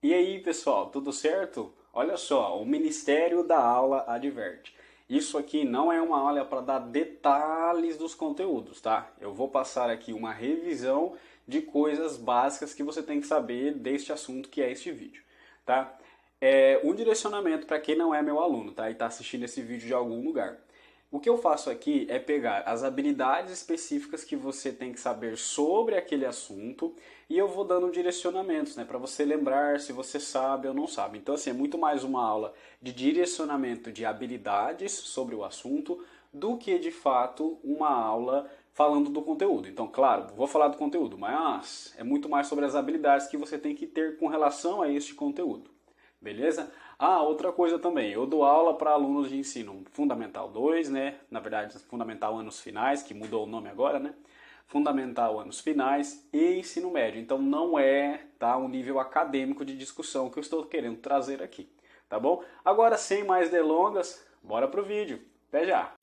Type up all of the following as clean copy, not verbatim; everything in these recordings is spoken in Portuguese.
E aí, pessoal, tudo certo? Olha só, o Ministério da Aula adverte. Isso aqui não é uma aula para dar detalhes dos conteúdos, tá? Eu vou passar aqui uma revisão de coisas básicas que você tem que saber deste assunto que é este vídeo, tá? Um direcionamento para quem não é meu aluno, tá? E está assistindo esse vídeo de algum lugar. O que eu faço aqui é pegar as habilidades específicas que você tem que saber sobre aquele assunto e eu vou dando direcionamentos, né, para você lembrar se você sabe ou não sabe. Então, assim, é muito mais uma aula de direcionamento de habilidades sobre o assunto do que de fato uma aula falando do conteúdo. Então, claro, vou falar do conteúdo, mas é muito mais sobre as habilidades que você tem que ter com relação a este conteúdo. Beleza? Ah, outra coisa também, eu dou aula para alunos de ensino Fundamental 2, né? Na verdade, Fundamental Anos Finais, que mudou o nome agora, né? Fundamental Anos Finais e Ensino Médio. Então não é, tá, um nível acadêmico de discussão que eu estou querendo trazer aqui, tá bom? Agora, sem mais delongas, bora pro vídeo. Até já!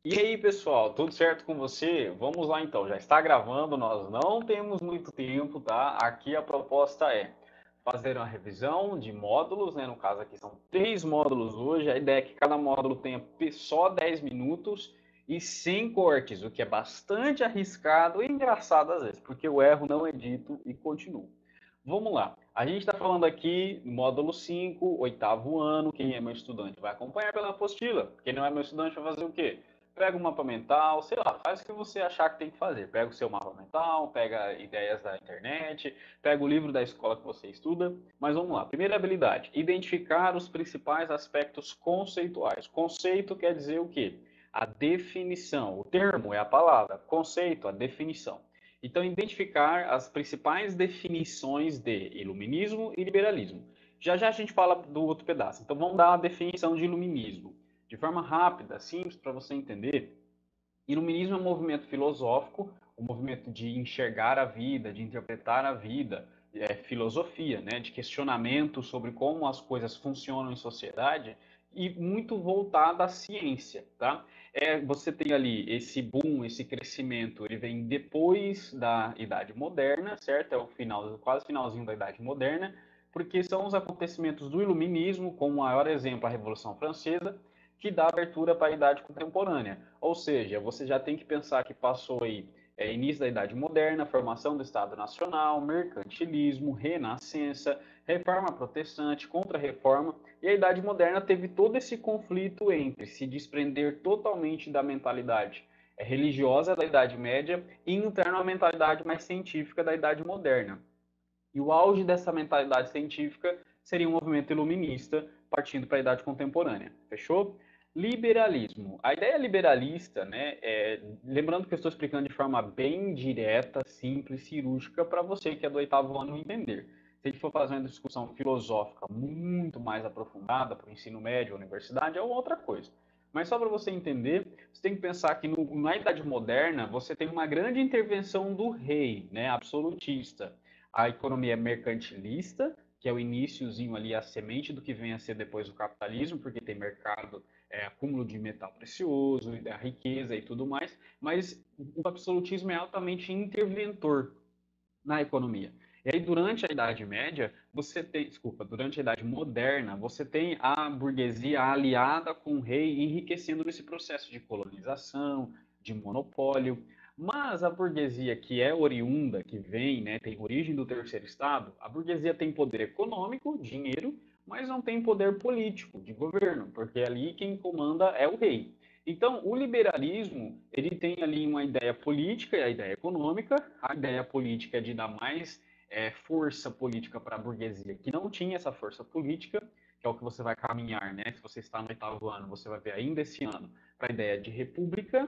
E aí, pessoal, tudo certo com você? Vamos lá então, já está gravando, nós não temos muito tempo, tá? Aqui a proposta é fazer uma revisão de módulos, né? No caso aqui são 3 módulos hoje, a ideia é que cada módulo tenha só 10 minutos e sem cortes, o que é bastante arriscado e engraçado às vezes, porque o erro não é dito e continua. Vamos lá, a gente está falando aqui módulo 5, oitavo ano, quem é meu estudante vai acompanhar pela apostila, quem não é meu estudante vai fazer o quê? Pega um mapa mental, sei lá, faz o que você achar que tem que fazer. Pega o seu mapa mental, pega ideias da internet, pega o livro da escola que você estuda. Mas vamos lá. Primeira habilidade: identificar os principais aspectos conceituais. Conceito quer dizer o quê? A definição. O termo é a palavra. Conceito, a definição. Então, identificar as principais definições de iluminismo e liberalismo. Já já a gente fala do outro pedaço. Então, vamos dar a definição de iluminismo de forma rápida, simples para você entender. Iluminismo é um movimento filosófico, um movimento de enxergar a vida, de interpretar a vida, filosofia, né, de questionamento sobre como as coisas funcionam em sociedade e muito voltada à ciência, tá? Você tem ali esse boom, esse crescimento, ele vem depois da Idade Moderna, certo? É o final, quase finalzinho da Idade Moderna, porque são os acontecimentos do Iluminismo, com o maior exemplo a Revolução Francesa, que dá abertura para a Idade Contemporânea. Ou seja, você já tem que pensar que passou aí início da Idade Moderna, formação do Estado Nacional, mercantilismo, renascença, reforma protestante, contra-reforma, e a Idade Moderna teve todo esse conflito entre se desprender totalmente da mentalidade religiosa da Idade Média e entrar numa mentalidade mais científica da Idade Moderna. E o auge dessa mentalidade científica seria um movimento iluminista partindo para a idade contemporânea. Fechou? Liberalismo. A ideia liberalista, né, lembrando que eu estou explicando de forma bem direta, simples, cirúrgica, para você que é do oitavo ano entender. Se a gente for fazer uma discussão filosófica muito mais aprofundada para o ensino médio, universidade, é outra coisa. Mas só para você entender, você tem que pensar que na Idade Moderna você tem uma grande intervenção do rei, né, absolutista. A economia é mercantilista, que é o iníciozinho ali, a semente do que vem a ser depois o capitalismo, porque tem mercado, acúmulo de metal precioso, a riqueza e tudo mais, mas o absolutismo é altamente interventor na economia. E aí, durante a Idade Média, você tem, desculpa, durante a Idade Moderna, você tem a burguesia aliada com o rei, enriquecendo nesse processo de colonização, de monopólio. Mas a burguesia que é oriunda, que vem, né, tem origem do terceiro estado, a burguesia tem poder econômico, dinheiro, mas não tem poder político, de governo, porque ali quem comanda é o rei. Então, o liberalismo, ele tem ali uma ideia política e a ideia econômica. A ideia política é de dar mais força política para a burguesia, que não tinha essa força política, que é o que você vai caminhar, né? Se você está no oitavo ano, você vai ver ainda esse ano, para a ideia de república,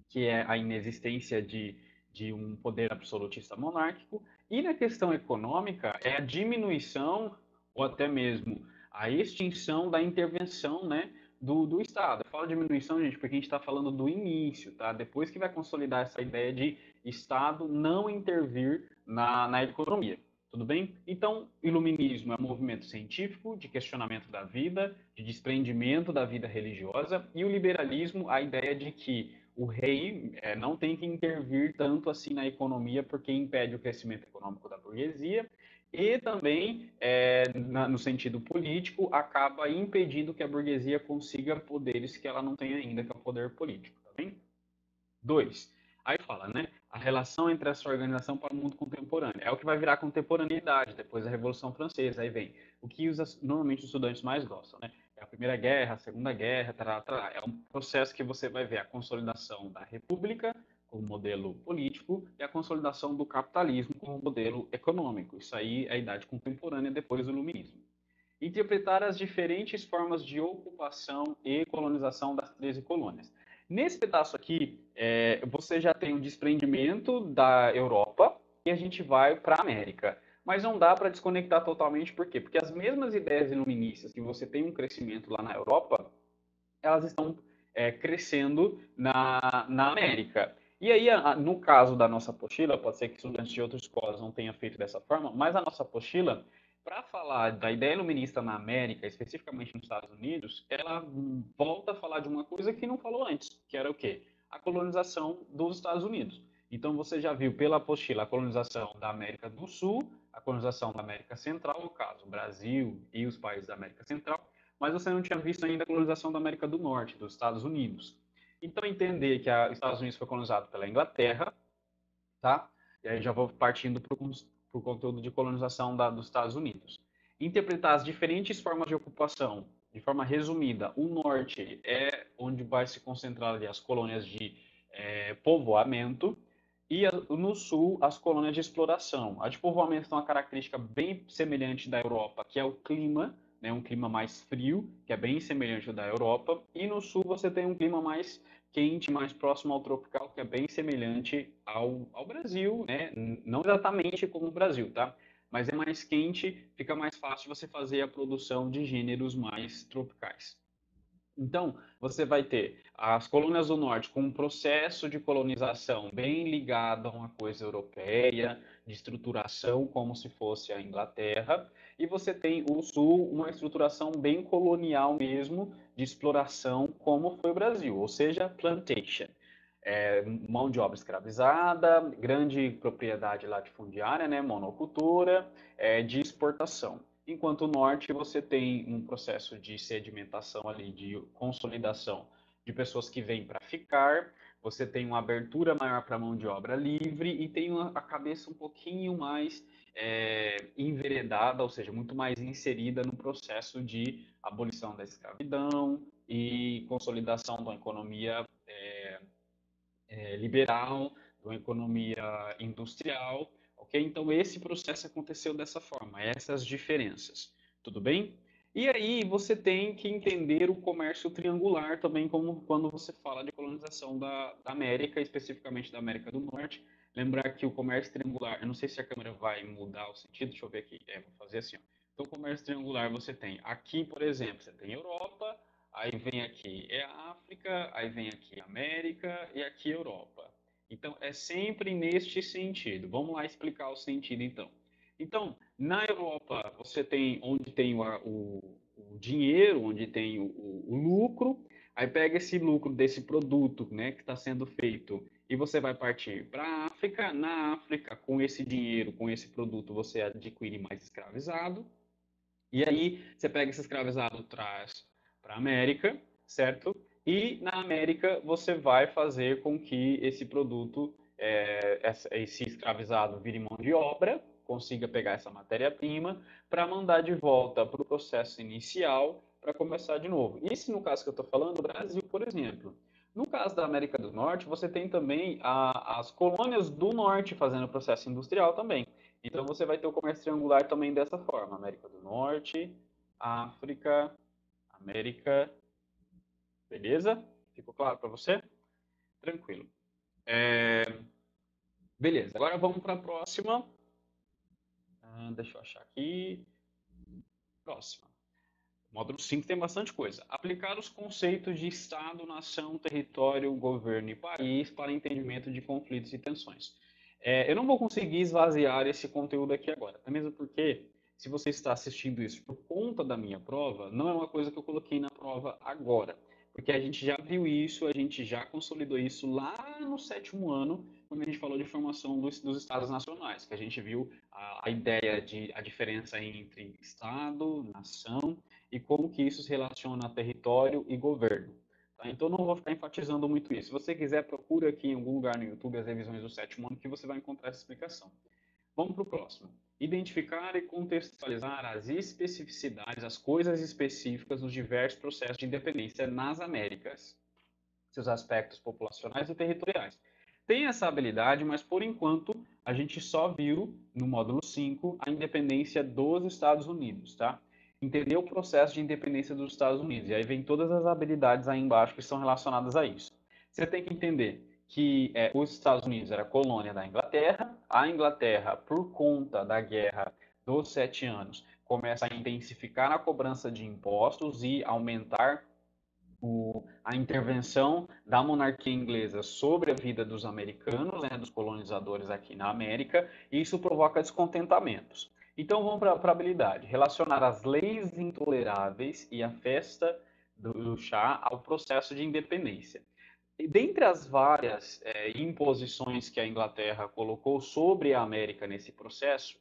que é a inexistência de um poder absolutista monárquico. E na questão econômica, é a diminuição ou até mesmo a extinção da intervenção, né, do Estado. Eu falo diminuição, gente, porque a gente está falando do início, tá? Depois que vai consolidar essa ideia de Estado não intervir na economia. Tudo bem? Então, iluminismo é um movimento científico de questionamento da vida, de desprendimento da vida religiosa, e o liberalismo, a ideia de que o rei não tem que intervir tanto assim na economia, porque impede o crescimento econômico da burguesia, e também, no sentido político, acaba impedindo que a burguesia consiga poderes que ela não tem ainda, que é o poder político, tá bem? Dois, aí fala, né? A relação entre essa organização para o mundo contemporâneo. É o que vai virar contemporaneidade, depois da Revolução Francesa. Aí vem o que normalmente os estudantes mais gostam, né? É a Primeira Guerra, a Segunda Guerra, tará, tará. É um processo que você vai ver a consolidação da República como modelo político e a consolidação do capitalismo como modelo econômico. Isso aí é a idade contemporânea depois do Iluminismo. Interpretar as diferentes formas de ocupação e colonização das 13 colônias. Nesse pedaço aqui, você já tem o desprendimento da Europa e a gente vai para a América. Mas não dá para desconectar totalmente, por quê? Porque as mesmas ideias iluministas que você tem um crescimento lá na Europa, elas estão crescendo na América. E aí, no caso da nossa apostila, pode ser que estudantes de outras escolas não tenham feito dessa forma, mas a nossa apostila, para falar da ideia iluminista na América, especificamente nos Estados Unidos, ela volta a falar de uma coisa que não falou antes, que era o quê? A colonização dos Estados Unidos. Então, você já viu pela apostila a colonização da América do Sul, a colonização da América Central, no caso, o Brasil e os países da América Central, mas você não tinha visto ainda a colonização da América do Norte, dos Estados Unidos. Então, entender que os Estados Unidos foi colonizado pela Inglaterra, tá? E aí já vou partindo para o conteúdo de colonização dos Estados Unidos. Interpretar as diferentes formas de ocupação, de forma resumida, o norte é onde vai se concentrar ali as colônias de povoamento, e no sul as colônias de exploração. A de povoamento tem uma característica bem semelhante da Europa, que é o clima, né, um clima mais frio, que é bem semelhante ao da Europa, e no sul você tem um clima mais quente, mais próximo ao tropical, que é bem semelhante ao Brasil, né? Não exatamente como o Brasil, tá? Mas é mais quente, fica mais fácil você fazer a produção de gêneros mais tropicais. Então, você vai ter as colônias do norte com um processo de colonização bem ligado a uma coisa europeia, de estruturação como se fosse a Inglaterra, e você tem o sul, uma estruturação bem colonial mesmo, de exploração como foi o Brasil, ou seja, plantation. Mão de obra escravizada, grande propriedade latifundiária, né, monocultura, de exportação. Enquanto o norte você tem um processo de sedimentação ali, de consolidação de pessoas que vêm para ficar, você tem uma abertura maior para a mão de obra livre e tem a cabeça um pouquinho mais enveredada, ou seja, muito mais inserida no processo de abolição da escravidão e consolidação de uma economia liberal, de uma economia industrial, ok? Então esse processo aconteceu dessa forma, essas diferenças, tudo bem? E aí você tem que entender o comércio triangular também, como quando você fala de colonização da América, especificamente da América do Norte. Lembrar que o comércio triangular, eu não sei se a câmera vai mudar o sentido, deixa eu ver aqui, vou fazer assim, ó. Então o comércio triangular você tem aqui, por exemplo, você tem Europa, aí vem aqui a África, aí vem aqui América e aqui Europa. Então é sempre neste sentido. Vamos lá explicar o sentido então. Então, na Europa, você tem onde tem o dinheiro, onde tem o lucro, aí pega esse lucro desse produto, né, que está sendo feito, e você vai partir para a África. Na África, com esse dinheiro, com esse produto, você adquire mais escravizado, e aí você pega esse escravizado, traz para a América, certo? E na América você vai fazer com que esse produto, esse escravizado vire mão de obra, consiga pegar essa matéria-prima para mandar de volta para o processo inicial para começar de novo. Isso no caso que eu estou falando, o Brasil, por exemplo. No caso da América do Norte, você tem também as colônias do Norte fazendo o processo industrial também. Então você vai ter o comércio triangular também dessa forma: América do Norte, África, América. Beleza? Ficou claro para você? Tranquilo. Beleza, agora vamos para a próxima. Deixa eu achar aqui. Próxima. Módulo 5 tem bastante coisa. Aplicar os conceitos de Estado, nação, território, governo e país para entendimento de conflitos e tensões. Eu não vou conseguir esvaziar esse conteúdo aqui agora, até mesmo porque, se você está assistindo isso por conta da minha prova, não é uma coisa que eu coloquei na prova agora. Porque a gente já viu isso, a gente já consolidou isso lá no sétimo ano, quando a gente falou de formação dos estados nacionais, que a gente viu a ideia de a diferença entre estado, nação e como que isso se relaciona a território e governo. Tá? Então não vou ficar enfatizando muito isso. Se você quiser, procura aqui em algum lugar no YouTube as revisões do sétimo ano que você vai encontrar essa explicação. Vamos para o próximo. Identificar e contextualizar as especificidades, as coisas específicas dos diversos processos de independência nas Américas, seus aspectos populacionais e territoriais. Tem essa habilidade, mas por enquanto a gente só viu no módulo 5 a independência dos Estados Unidos, tá? Entender o processo de independência dos Estados Unidos. E aí vem todas as habilidades aí embaixo que são relacionadas a isso. Você tem que entender que os Estados Unidos era colônia da Inglaterra, a Inglaterra, por conta da Guerra dos Sete Anos, começa a intensificar a cobrança de impostos e aumentar a intervenção da monarquia inglesa sobre a vida dos americanos, né, dos colonizadores aqui na América, e isso provoca descontentamentos. Então vamos para a habilidade, relacionar as leis intoleráveis e a festa do chá ao processo de independência. E dentre as várias imposições que a Inglaterra colocou sobre a América nesse processo,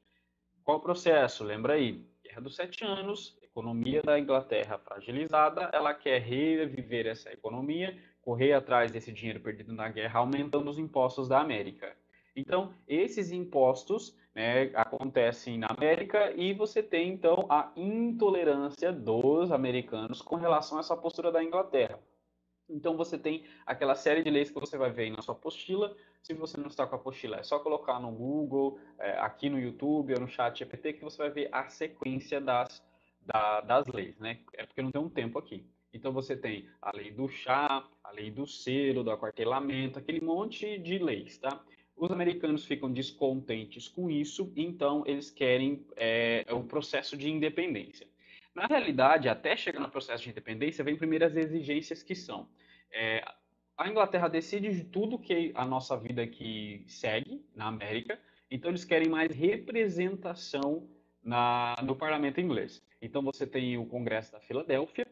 qual o processo? Lembra aí, Guerra dos Sete Anos, economia da Inglaterra fragilizada, ela quer reviver essa economia, correr atrás desse dinheiro perdido na guerra, aumentando os impostos da América. Então, esses impostos, né, acontecem na América e você tem, então, a intolerância dos americanos com relação a essa postura da Inglaterra. Então você tem aquela série de leis que você vai ver aí na sua apostila. Se você não está com a apostila, é só colocar no Google, aqui no YouTube ou no chat GPT que você vai ver a sequência das leis, né? É porque não tem um tempo aqui. Então você tem a lei do chá, a lei do selo, do aquartelamento, aquele monte de leis, tá? Os americanos ficam descontentes com isso, então eles querem o processo de independência. Na realidade, até chegar no processo de independência, vem primeiro as exigências que são. É, a Inglaterra decide de tudo que a nossa vida aqui segue na América, então eles querem mais representação no parlamento inglês. Então você tem o Congresso da Filadélfia,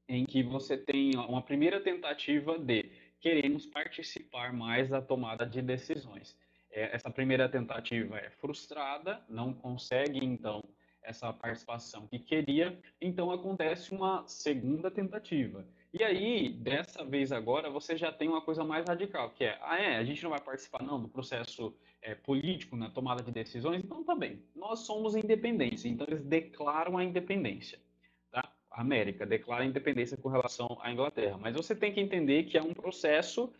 em que você tem uma primeira tentativa de queremos participar mais da tomada de decisões. Essa primeira tentativa é frustrada, não consegue então essa participação que queria, então acontece uma segunda tentativa. E aí, dessa vez agora, você já tem uma coisa mais radical, que é, a gente não vai participar não do processo político na tomada de decisões, então tá bem, nós somos independentes, então eles declaram a independência. Tá? A América declara a independência com relação à Inglaterra. Mas você tem que entender que é um processo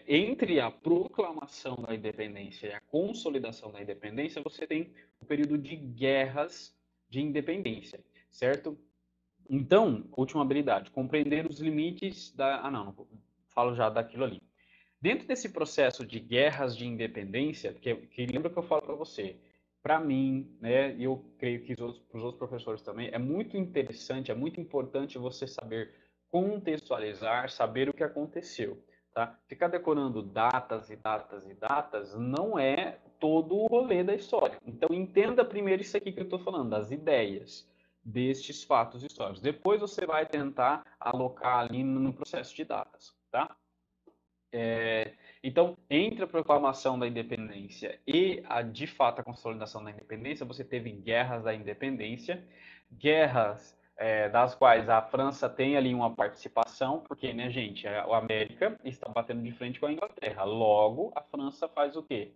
entre a proclamação da independência e a consolidação da independência, você tem o período de guerras de independência, certo? Então, última habilidade, compreender os limites da. Ah, não, não falo já daquilo ali. Dentro desse processo de guerras de independência, que lembra que eu falo para você, para mim, né, e eu creio que para os outros professores também, é muito interessante, é muito importante você saber contextualizar, saber o que aconteceu, tá? Ficar decorando datas e datas e datas não é todo o rolê da história. Então entenda primeiro isso aqui que eu estou falando, das ideias destes fatos históricos. Depois você vai tentar alocar ali no processo de datas, tá? Então, entre a proclamação da independência e de fato a consolidação da independência, você teve guerras da independência, guerras das quais a França tem ali uma participação, porque, né, gente, a América está batendo de frente com a Inglaterra. Logo, a França faz o quê?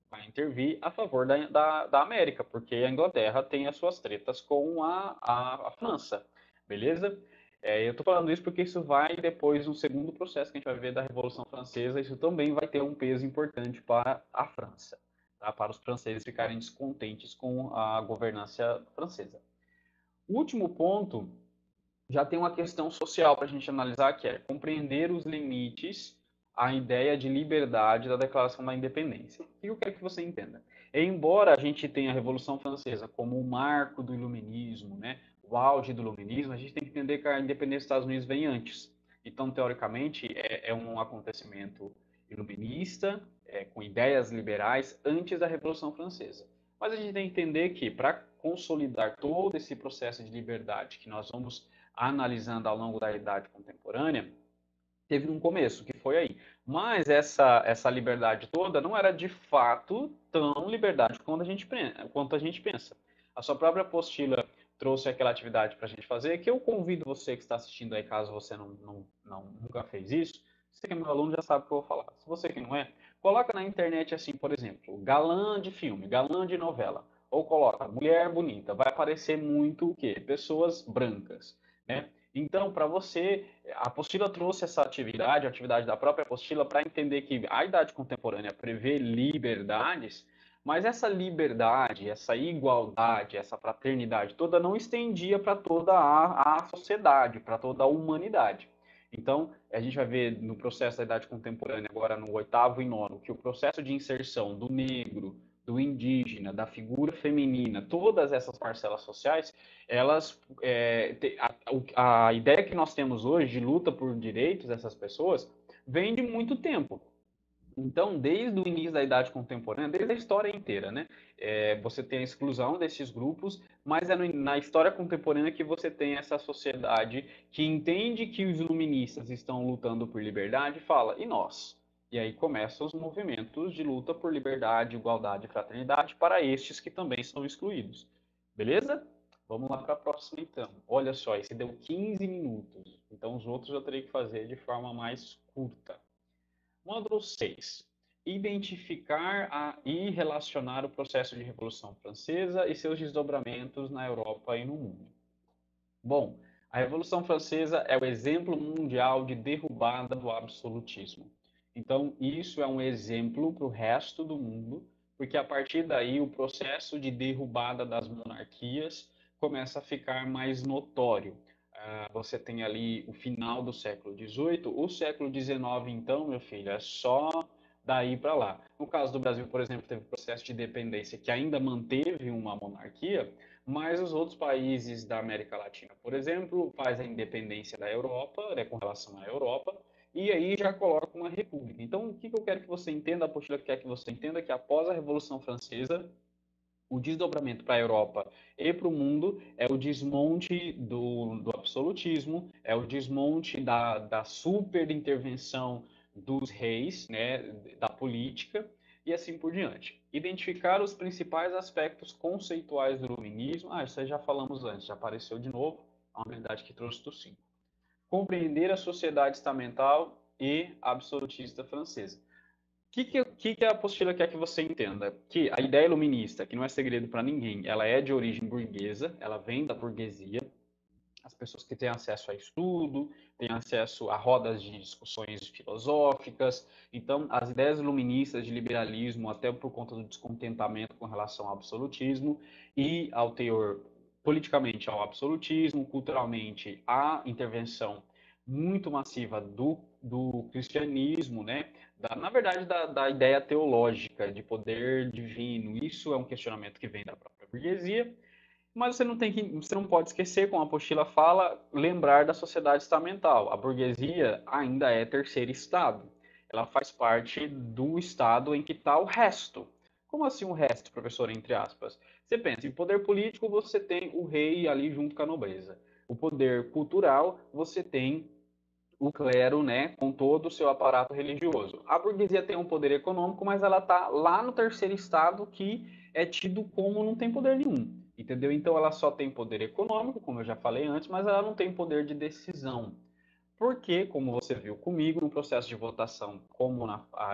Vai intervir a favor da América, porque a Inglaterra tem as suas tretas com a França, beleza? Eu estou falando isso porque isso vai depois, no segundo processo que a gente vai ver da Revolução Francesa, isso também vai ter um peso importante para a França, tá? Para os franceses ficarem descontentes com a governança francesa. O último ponto já tem uma questão social para a gente analisar, que é compreender os limites à ideia de liberdade da Declaração da Independência. O que eu quero que você entenda? Embora a gente tenha a Revolução Francesa como o marco do iluminismo, né, o auge do iluminismo, a gente tem que entender que a independência dos Estados Unidos vem antes. Então, teoricamente, é um acontecimento iluminista, com ideias liberais, antes da Revolução Francesa. Mas a gente tem que entender que, para consolidar todo esse processo de liberdade que nós vamos analisando ao longo da idade contemporânea, teve um começo, que foi aí. Mas essa liberdade toda não era de fato tão liberdade quanto a gente pensa. A sua própria apostila trouxe aquela atividade para a gente fazer, que eu convido você que está assistindo aí, caso você nunca fez isso, você que é meu aluno já sabe o que eu vou falar. Se você que não é, coloca na internet assim, por exemplo, galã de filme, galã de novela, ou coloca mulher bonita, vai aparecer muito o quê? Pessoas brancas, né? Então, para você, a apostila trouxe essa atividade, a atividade da própria apostila, para entender que a idade contemporânea prevê liberdades, mas essa liberdade, essa igualdade, essa fraternidade toda não estendia para toda a sociedade, para toda a humanidade. Então, a gente vai ver no processo da idade contemporânea, agora no oitavo e nono, que o processo de inserção do negro, do indígena, da figura feminina, todas essas parcelas sociais, elas a ideia que nós temos hoje de luta por direitos dessas pessoas vem de muito tempo. Então, desde o início da Idade Contemporânea, desde a história inteira, né? Você tem a exclusão desses grupos, mas é na história contemporânea que você tem essa sociedade que entende que os iluministas estão lutando por liberdade e fala, e nós? E aí começam os movimentos de luta por liberdade, igualdade e fraternidade para estes que também são excluídos. Beleza? Vamos lá para a próxima, então. Olha só, esse deu 15 minutos. Então, os outros eu terei que fazer de forma mais curta. Módulo 6. Identificar e relacionar o processo de Revolução Francesa e seus desdobramentos na Europa e no mundo. Bom, a Revolução Francesa é o exemplo mundial de derrubada do absolutismo. Então, isso é um exemplo para o resto do mundo, porque a partir daí o processo de derrubada das monarquias começa a ficar mais notório. Você tem ali o final do século XVIII, o século XIX, então, meu filho, é só daí para lá. No caso do Brasil, por exemplo, teve o processo de independência que ainda manteve uma monarquia, mas os outros países da América Latina, por exemplo, faz a independência da Europa, né, com relação à Europa, e aí já coloca uma república. Então, o que eu quero que você entenda, a apostila quer que você entenda que após a Revolução Francesa, o desdobramento para a Europa e para o mundo é o desmonte do absolutismo, é o desmonte da super intervenção dos reis, né, da política e assim por diante. Identificar os principais aspectos conceituais do iluminismo. Isso aí já falamos antes, já apareceu de novo, a habilidade que trouxe do 5. Compreender a sociedade estamental e absolutista francesa. O que a apostila quer que você entenda? Que a ideia iluminista, que não é segredo para ninguém, ela é de origem burguesa, ela vem da burguesia. As pessoas que têm acesso a estudo, têm acesso a rodas de discussões filosóficas. Então, as ideias iluministas de liberalismo, até por conta do descontentamento com relação ao absolutismo e ao teor politicamente ao absolutismo, culturalmente à intervenção muito massiva do cristianismo, né? Na verdade, da ideia teológica de poder divino. Isso é um questionamento que vem da própria burguesia, mas você não pode esquecer, como a apostila fala, lembrar da sociedade estamental. A burguesia ainda é terceiro estado. Ela faz parte do estado em que está o resto. Como assim o resto, professor, entre aspas? Você pensa, em poder político você tem o rei ali junto com a nobreza. O poder cultural você tem o clero, né, com todo o seu aparato religioso. A burguesia tem um poder econômico, mas ela está lá no terceiro estado, que é tido como não tem poder nenhum, entendeu? Então ela só tem poder econômico, como eu já falei antes, mas ela não tem poder de decisão. Porque, como você viu comigo, no processo de votação,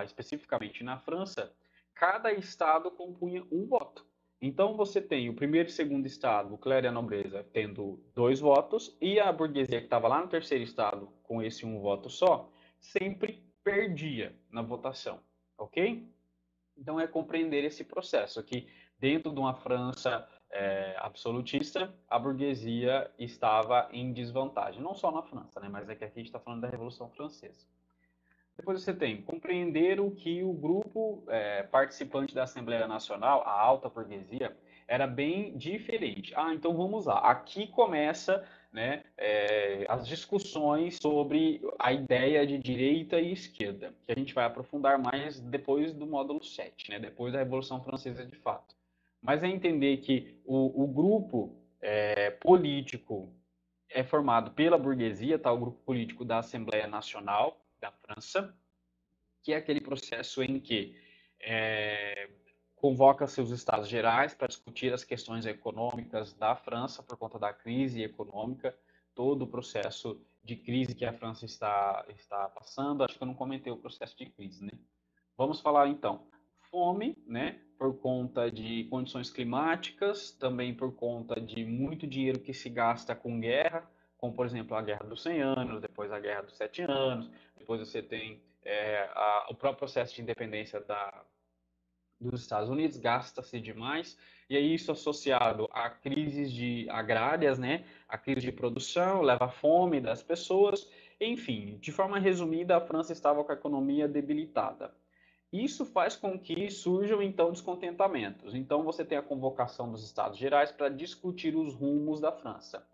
especificamente na França, cada estado compunha um voto. Então você tem o primeiro e segundo estado, o clero e a nobreza, tendo 2 votos, e a burguesia que estava lá no terceiro estado, com esse um voto só, sempre perdia na votação, ok? Então é compreender esse processo, que dentro de uma França absolutista, a burguesia estava em desvantagem. Não só na França, né, mas é que aqui a gente está falando da Revolução Francesa. Depois você tem compreender o que o grupo participante da Assembleia Nacional, a alta burguesia, era bem diferente. Então vamos lá. Aqui começa, né, as discussões sobre a ideia de direita e esquerda, que a gente vai aprofundar mais depois do módulo 7, né, depois da Revolução Francesa de fato. Mas é entender que o grupo político é formado pela burguesia, tá? O grupo político da Assembleia Nacional da França, que é aquele processo em que é, convoca seus estados gerais para discutir as questões econômicas da França por conta da crise econômica, todo o processo de crise que a França está passando. Acho que eu não comentei o processo de crise, né? Vamos falar então. Fome, né? Por conta de condições climáticas, também por conta de muito dinheiro que se gasta com guerra, como por exemplo a Guerra dos 100 anos, depois a Guerra dos 7 anos, depois você tem o próprio processo de independência dos Estados Unidos, gasta-se demais, e aí isso associado a crises agrárias, né? A crise de produção, leva à fome das pessoas, enfim, de forma resumida, a França estava com a economia debilitada. Isso faz com que surjam, então, descontentamentos. Então, você tem a convocação dos Estados Gerais para discutir os rumos da França.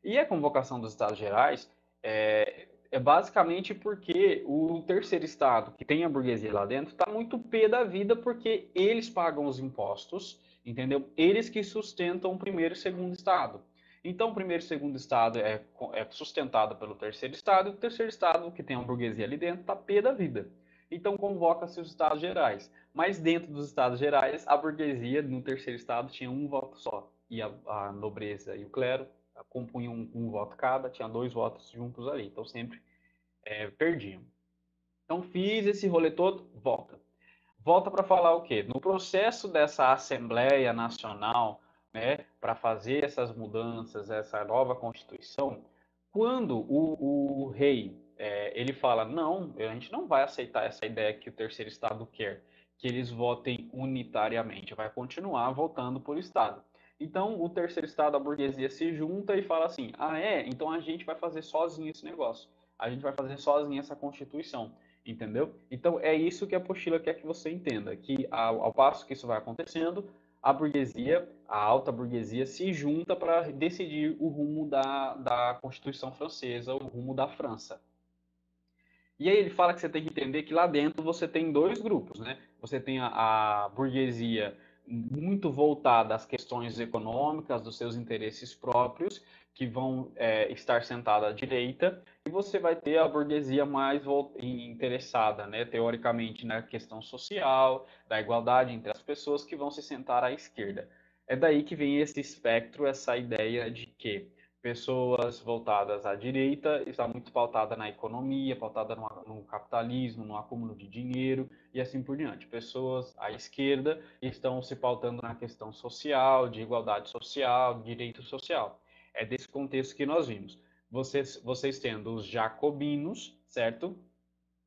E a convocação dos Estados Gerais é basicamente porque o terceiro Estado, que tem a burguesia lá dentro, está muito pé da vida porque eles pagam os impostos, entendeu? Eles que sustentam o primeiro e segundo Estado. Então, o primeiro e segundo Estado é sustentado pelo terceiro Estado, e o terceiro Estado, que tem a burguesia ali dentro, está pé da vida. Então, convoca-se os Estados Gerais. Mas dentro dos Estados Gerais, a burguesia no terceiro Estado tinha um voto só. E a nobreza e o clero compunham um voto cada, tinha dois votos juntos ali, então sempre perdiam. Então fiz esse rolê todo, volta. Volta para falar o quê? No processo dessa Assembleia Nacional, né, para fazer essas mudanças, essa nova Constituição, quando o rei ele fala, não, a gente não vai aceitar essa ideia que o terceiro Estado quer, que eles votem unitariamente, vai continuar votando por Estado. Então, o terceiro Estado, a burguesia, se junta e fala assim, ah, então a gente vai fazer sozinho esse negócio, a gente vai fazer sozinho essa Constituição. Entendeu? Então é isso que a apostila quer que você entenda, que ao passo que isso vai acontecendo, a burguesia, a alta burguesia, se junta para decidir o rumo da Constituição Francesa, o rumo da França. E aí ele fala que você tem que entender que lá dentro você tem dois grupos, né? Você tem a burguesia muito voltada às questões econômicas, dos seus interesses próprios, que vão estar sentada à direita, e você vai ter a burguesia mais interessada, né, teoricamente, na questão social, da igualdade entre as pessoas, que vão se sentar à esquerda. É daí que vem esse espectro, essa ideia de que pessoas voltadas à direita está muito pautada na economia, pautada no capitalismo, no acúmulo de dinheiro e assim por diante. Pessoas à esquerda estão se pautando na questão social, de igualdade social, direito social. É desse contexto que nós vimos. Vocês tendo os jacobinos, certo?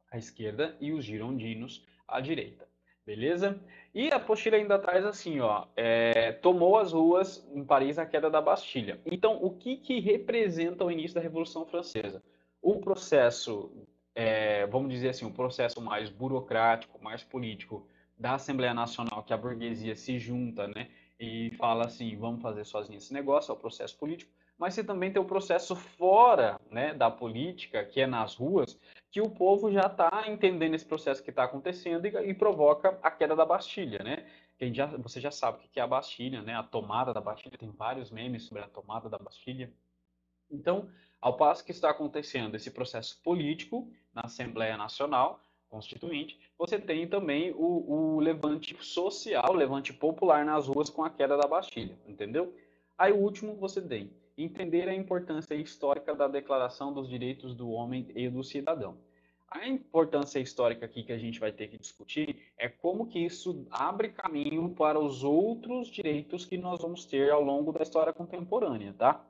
À esquerda, e os girondinos à direita. Beleza? E a apostila ainda traz assim, ó, tomou as ruas em Paris a queda da Bastilha. Então, o que representa o início da Revolução Francesa? O processo, vamos dizer assim, o processo mais burocrático, mais político da Assembleia Nacional, que a burguesia se junta, né, e fala assim, vamos fazer sozinho esse negócio, é o processo político. Mas você também tem o processo fora, né, da política, que é nas ruas, que o povo já está entendendo esse processo que está acontecendo e provoca a queda da Bastilha, né? Você já sabe o que é a Bastilha, né? A tomada da Bastilha, tem vários memes sobre a tomada da Bastilha. Então, ao passo que está acontecendo esse processo político na Assembleia Nacional Constituinte, você tem também o levante social, o levante popular nas ruas com a queda da Bastilha, entendeu? Aí o último você tem entender a importância histórica da Declaração dos Direitos do Homem e do Cidadão. A importância histórica aqui que a gente vai ter que discutir é como que isso abre caminho para os outros direitos que nós vamos ter ao longo da história contemporânea, tá?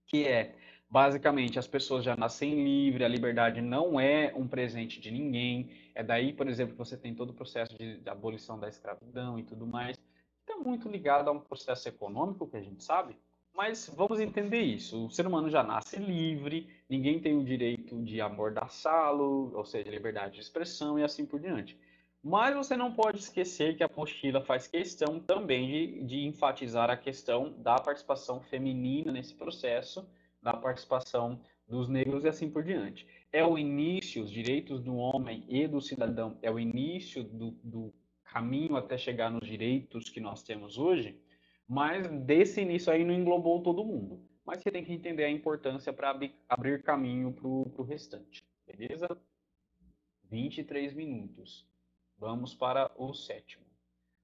Que é basicamente as pessoas já nascem livres, a liberdade não é um presente de ninguém. É daí, por exemplo, que você tem todo o processo de abolição da escravidão e tudo mais. Está muito ligado a um processo econômico que a gente sabe, mas vamos entender isso. O ser humano já nasce livre, ninguém tem o direito de amordaçá-lo, ou seja, liberdade de expressão e assim por diante. Mas você não pode esquecer que a apostila faz questão também de enfatizar a questão da participação feminina nesse processo, da participação dos negros e assim por diante. É o início, os direitos do homem e do cidadão, é o início do caminho até chegar nos direitos que nós temos hoje, mas desse início aí não englobou todo mundo. mas você tem que entender a importância para abrir caminho para o restante, beleza? 23 minutos. Vamos para o sétimo.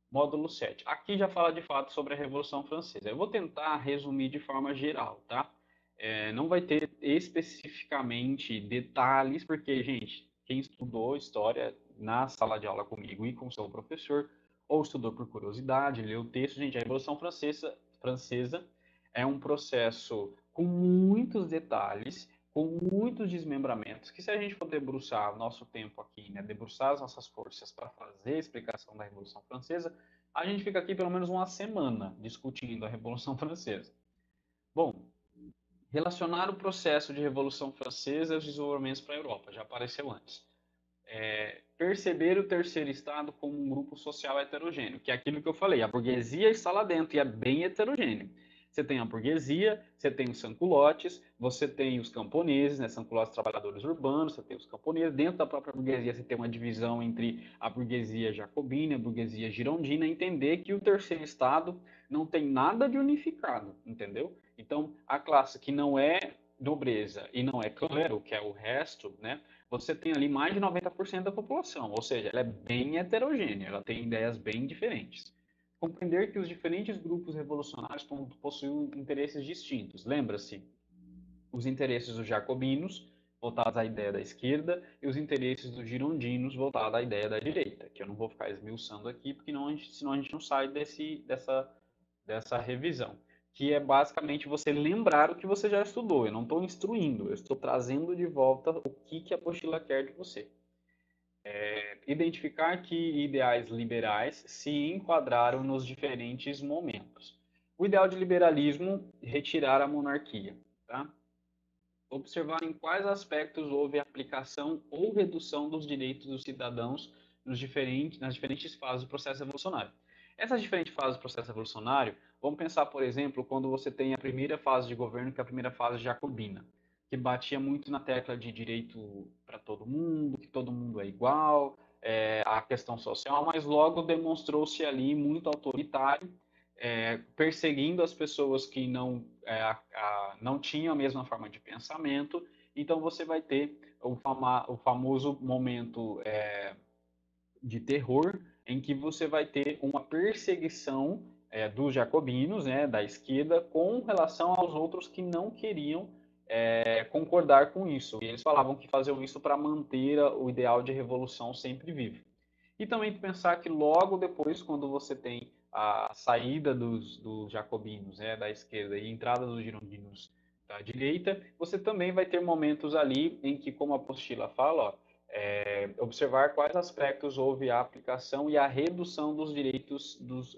Módulo 7. Aqui já fala de fato sobre a Revolução Francesa. Eu vou tentar resumir de forma geral, tá? Não vai ter especificamente detalhes, porque, gente, quem estudou história na sala de aula comigo e com seu professor, ou estudou por curiosidade, leu o texto, gente, a Revolução Francesa é um processo com muitos detalhes, com muitos desmembramentos, que se a gente for debruçar o nosso tempo aqui, né, debruçar as nossas forças para fazer a explicação da Revolução Francesa, a gente fica aqui pelo menos uma semana discutindo a Revolução Francesa. Bom, relacionar o processo de Revolução Francesa aos desenvolvimentos para a Europa, já apareceu antes. Perceber o terceiro estado como um grupo social heterogêneo, que é aquilo que eu falei, a burguesia está lá dentro e é bem heterogêneo. Você tem a burguesia, você tem os sanculotes, você tem os camponeses, né, sanculotes trabalhadores urbanos, você tem os camponeses. Dentro da própria burguesia você tem uma divisão entre a burguesia jacobina e a burguesia girondina. Entender que o terceiro estado não tem nada de unificado, entendeu? Então, a classe que não é nobreza e não é clero, que é o resto, né? Você tem ali mais de 90% da população, ou seja, ela é bem heterogênea, ela tem ideias bem diferentes. Compreender que os diferentes grupos revolucionários possuem interesses distintos. Lembra-se, os interesses dos jacobinos, voltados à ideia da esquerda, e os interesses dos girondinos, voltados à ideia da direita, que eu não vou ficar esmiuçando aqui, porque senão a gente não sai dessa revisão, que é basicamente você lembrar o que você já estudou. Eu não estou instruindo, eu estou trazendo de volta o que a apostila quer de você. Identificar que ideais liberais se enquadraram nos diferentes momentos. O ideal de liberalismo, retirar a monarquia. Tá? Observar em quais aspectos houve aplicação ou redução dos direitos dos cidadãos nas diferentes fases do processo revolucionário. Essas diferentes fases do processo revolucionário, vamos pensar, por exemplo, quando você tem a primeira fase de governo, que é a primeira fase jacobina, que batia muito na tecla de direito para todo mundo, que todo mundo é igual, a questão social, mas logo demonstrou-se ali muito autoritário, perseguindo as pessoas que não tinham a mesma forma de pensamento. Então você vai ter o famoso momento de terror, em que você vai ter uma perseguição dos jacobinos, né, da esquerda, com relação aos outros que não queriam concordar com isso. E eles falavam que faziam isso para manter o ideal de revolução sempre vivo. E também pensar que logo depois, quando você tem a saída dos jacobinos, né, da esquerda, e a entrada dos girondinos da direita, você também vai ter momentos ali em que, como a apostila fala, ó, observar quais aspectos houve a aplicação e a redução dos direitos dos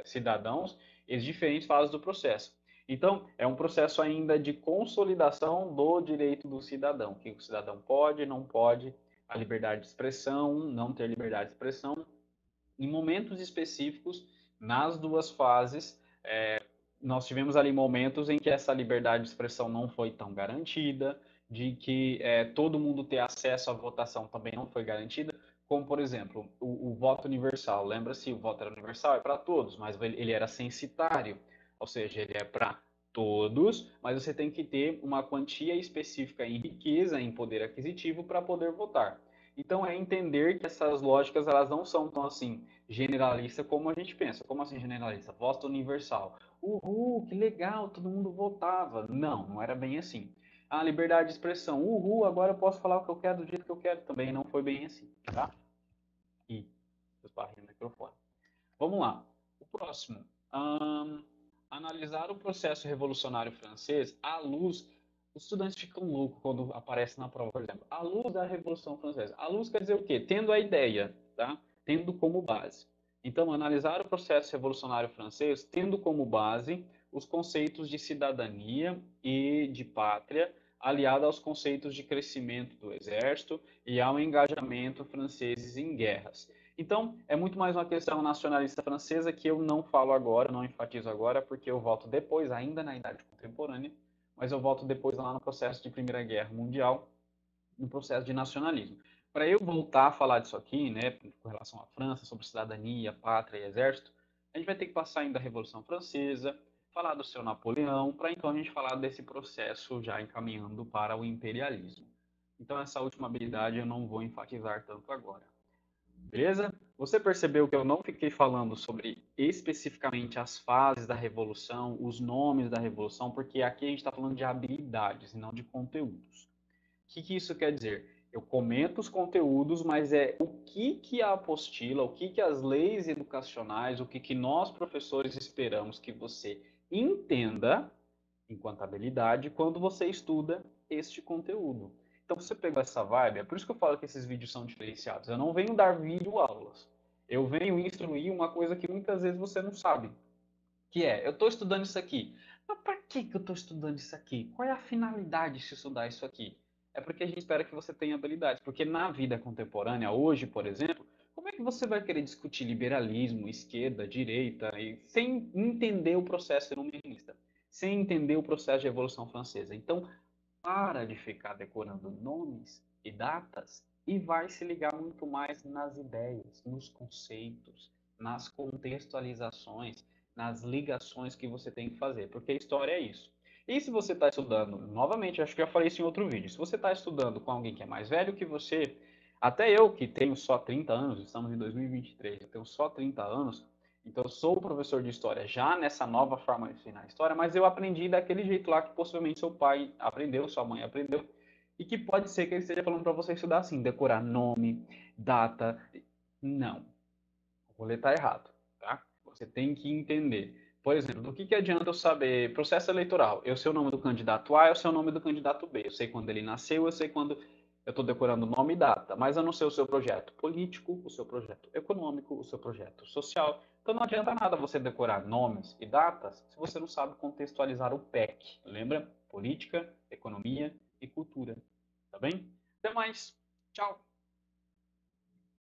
cidadãos em diferentes fases do processo. Então, é um processo ainda de consolidação do direito do cidadão, o que o cidadão pode, não pode, a liberdade de expressão, não ter liberdade de expressão. Em momentos específicos, nas duas fases, nós tivemos ali momentos em que essa liberdade de expressão não foi tão garantida, de que todo mundo ter acesso à votação também não foi garantida, como, por exemplo, o voto universal. Lembra-se, o voto era universal, é para todos, mas ele era censitário, ou seja, ele é para todos, mas você tem que ter uma quantia específica em riqueza, em poder aquisitivo, para poder votar. Então, é entender que essas lógicas elas não são tão assim generalista como a gente pensa. Como assim generalista? Voto universal. Uhul, que legal, todo mundo votava. Não, não era bem assim. A liberdade de expressão. Uhul, agora eu posso falar o que eu quero do jeito que eu quero. Também não foi bem assim, tá? E esbarrei no microfone. Vamos lá. O próximo. Analisar o processo revolucionário francês à luz. Os estudantes ficam loucos quando aparece na prova, por exemplo. À luz da Revolução Francesa. À luz quer dizer o quê? Tendo a ideia, tá? Tendo como base. Então, analisar o processo revolucionário francês tendo como base os conceitos de cidadania e de pátria, aliado aos conceitos de crescimento do exército e ao engajamento franceses em guerras. Então, é muito mais uma questão nacionalista francesa que eu não falo agora, não enfatizo agora, porque eu volto depois, ainda na Idade Contemporânea, mas eu volto depois lá no processo de Primeira Guerra Mundial, no processo de nacionalismo. Para eu voltar a falar disso aqui, né, com relação à França, sobre cidadania, pátria e exército, a gente vai ter que passar ainda a Revolução Francesa, falar do seu Napoleão, para então a gente falar desse processo já encaminhando para o imperialismo. Então essa última habilidade eu não vou enfatizar tanto agora. Beleza? Você percebeu que eu não fiquei falando sobre especificamente as fases da revolução, os nomes da revolução, porque aqui a gente está falando de habilidades e não de conteúdos. O que isso quer dizer? Eu comento os conteúdos, mas é o que a apostila, o que as leis educacionais, o que nós professores esperamos que você entenda enquanto habilidade quando você estuda este conteúdo. Então, você pegou essa vibe, é por isso que eu falo que esses vídeos são diferenciados. Eu não venho dar vídeo aulas. Eu venho instruir uma coisa que muitas vezes você não sabe. Que é, eu estou estudando isso aqui. Mas para que eu estou estudando isso aqui? Qual é a finalidade de estudar isso aqui? É porque a gente espera que você tenha habilidades. Porque na vida contemporânea, hoje, por exemplo, como é que você vai querer discutir liberalismo, esquerda, direita, sem entender o processo iluminista? Sem entender o processo de Revolução Francesa? Então, para de ficar decorando nomes e datas e vai se ligar muito mais nas ideias, nos conceitos, nas contextualizações, nas ligações que você tem que fazer, porque a história é isso. E se você está estudando, novamente, acho que eu já falei isso em outro vídeo, se você está estudando com alguém que é mais velho que você, até eu que tenho só 30 anos, estamos em 2023, eu tenho só 30 anos, então eu sou professor de história já nessa nova forma de ensinar história, mas eu aprendi daquele jeito lá que possivelmente seu pai aprendeu, sua mãe aprendeu, e que pode ser que ele esteja falando para você estudar assim, decorar nome, data. Não, o rolê está errado, tá? Você tem que entender. Por exemplo, do que adianta eu saber processo eleitoral? Eu sei o nome do candidato A, eu sei o nome do candidato B. Eu sei quando ele nasceu, eu sei quando eu estou decorando nome e data, mas eu não sei o seu projeto político, o seu projeto econômico, o seu projeto social. Então não adianta nada você decorar nomes e datas se você não sabe contextualizar o PEC. Lembra? Política, economia e cultura. Tá bem? Até mais. Tchau.